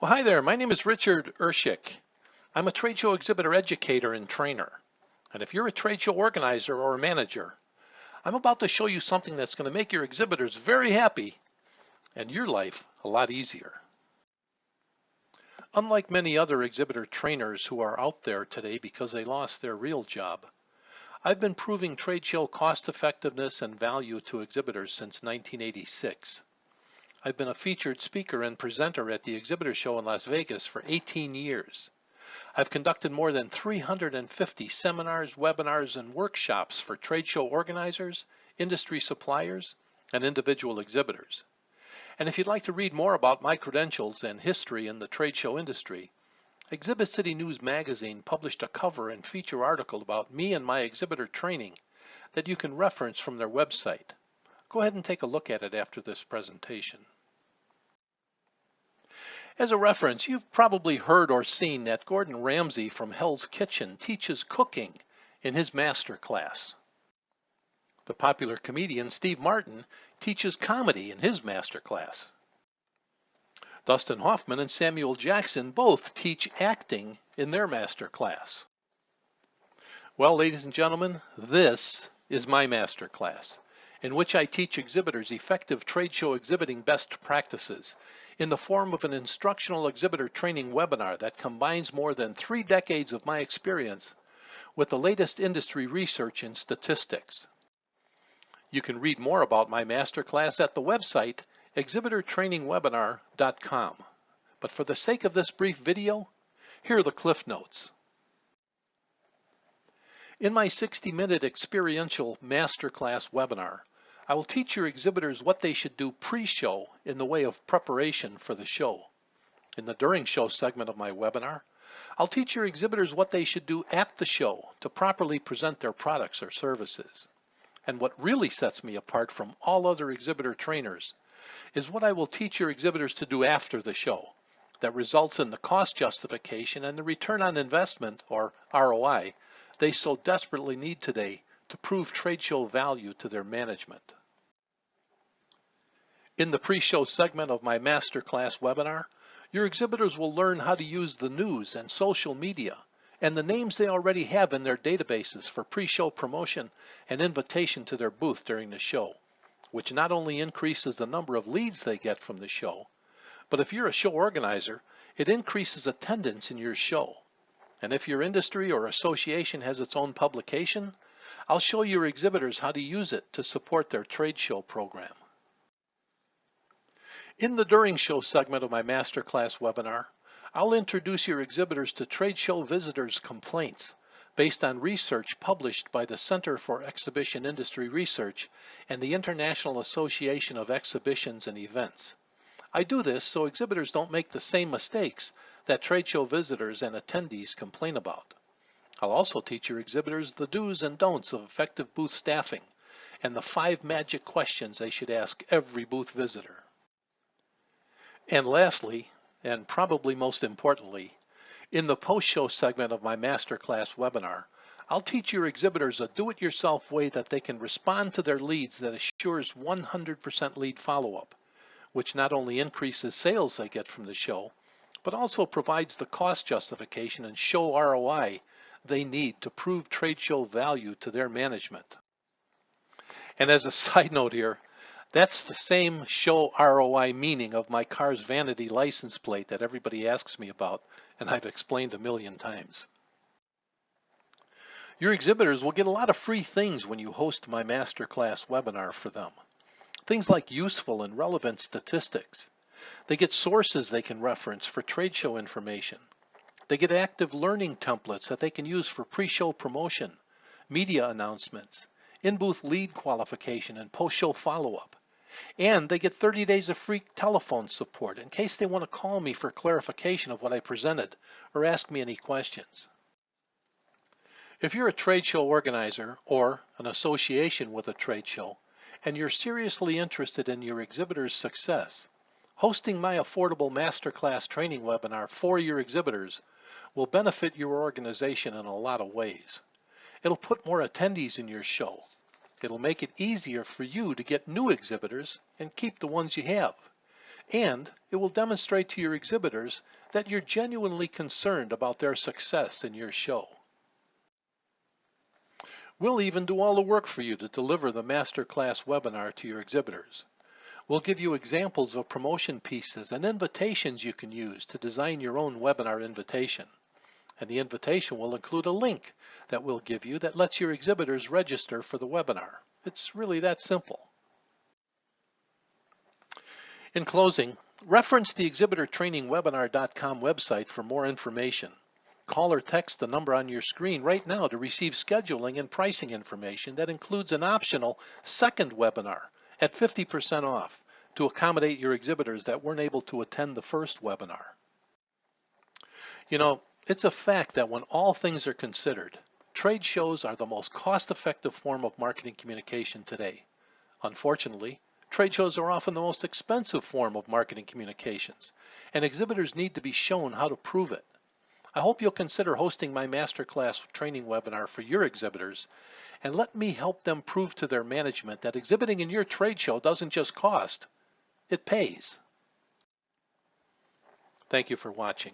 Well, hi there. My name is Richard Urshik. I'm a trade show exhibitor educator and trainer. And if you're a trade show organizer or a manager, I'm about to show you something that's going to make your exhibitors very happy and your life a lot easier. Unlike many other exhibitor trainers who are out there today because they lost their real job, I've been proving trade show cost effectiveness and value to exhibitors since 1986. I've been a featured speaker and presenter at the Exhibitor Show in Las Vegas for 18 years. I've conducted more than 350 seminars, webinars, and workshops for trade show organizers, industry suppliers, and individual exhibitors. And if you'd like to read more about my credentials and history in the trade show industry, Exhibit City News magazine published a cover and feature article about me and my exhibitor training that you can reference from their website. Go ahead and take a look at it after this presentation. As a reference, you've probably heard or seen that Gordon Ramsay from Hell's Kitchen teaches cooking in his MasterClass. The popular comedian Steve Martin teaches comedy in his MasterClass. Dustin Hoffman and Samuel Jackson both teach acting in their MasterClass. Well, ladies and gentlemen, this is my MasterClass, in which I teach exhibitors effective trade show exhibiting best practices in the form of an instructional exhibitor training webinar that combines more than 3 decades of my experience with the latest industry research and statistics. You can read more about my masterclass at the website exhibitortrainingwebinar.com. But for the sake of this brief video, here are the cliff notes. In my 60-minute experiential masterclass webinar, I will teach your exhibitors what they should do pre-show in the way of preparation for the show. In the during show segment of my webinar, I'll teach your exhibitors what they should do at the show to properly present their products or services. And what really sets me apart from all other exhibitor trainers is what I will teach your exhibitors to do after the show that results in the cost justification and the return on investment, or ROI, they so desperately need today to prove trade show value to their management. In the pre-show segment of my masterclass webinar, your exhibitors will learn how to use the news and social media and the names they already have in their databases for pre-show promotion and invitation to their booth during the show, which not only increases the number of leads they get from the show, but if you're a show organizer, it increases attendance in your show. And if your industry or association has its own publication, I'll show your exhibitors how to use it to support their trade show program. In the during show segment of my masterclass webinar, I'll introduce your exhibitors to trade show visitors' complaints based on research published by the Center for Exhibition Industry Research and the International Association of Exhibitions and Events. I do this so exhibitors don't make the same mistakes that trade show visitors and attendees complain about. I'll also teach your exhibitors the do's and don'ts of effective booth staffing and the 5 magic questions they should ask every booth visitor. And lastly, and probably most importantly, in the post-show segment of my masterclass webinar, I'll teach your exhibitors a do-it-yourself way that they can respond to their leads that assures 100% lead follow-up, which not only increases sales they get from the show, but also provides the cost justification and show ROI they need to prove trade show value to their management. And as a side note here, that's the same show ROI meaning of my car's vanity license plate that everybody asks me about, and I've explained a million times. Your exhibitors will get a lot of free things when you host my masterclass webinar for them. Things like useful and relevant statistics. They get sources they can reference for trade show information. They get active learning templates that they can use for pre-show promotion, media announcements, in-booth lead qualification, and post-show follow-up. And they get 30 days of free telephone support in case they want to call me for clarification of what I presented or ask me any questions. If you're a trade show organizer or an association with a trade show, and you're seriously interested in your exhibitor's success, hosting my affordable masterclass training webinar for your exhibitors will benefit your organization in a lot of ways. It'll put more attendees in your show. It'll make it easier for you to get new exhibitors and keep the ones you have. and it will demonstrate to your exhibitors that you're genuinely concerned about their success in your show. We'll even do all the work for you to deliver the MasterClass webinar to your exhibitors. We'll give you examples of promotion pieces and invitations you can use to design your own webinar invitation. And the invitation will include a link that we'll give you that lets your exhibitors register for the webinar. It's really that simple. In closing, reference the exhibitortrainingwebinar.com website for more information. Call or text the number on your screen right now to receive scheduling and pricing information that includes an optional second webinar at 50% off to accommodate your exhibitors that weren't able to attend the first webinar. You know, it's a fact that when all things are considered, trade shows are the most cost-effective form of marketing communication today. Unfortunately, trade shows are often the most expensive form of marketing communications, and exhibitors need to be shown how to prove it. I hope you'll consider hosting my MasterClass training webinar for your exhibitors, and let me help them prove to their management that exhibiting in your trade show doesn't just cost, it pays. Thank you for watching.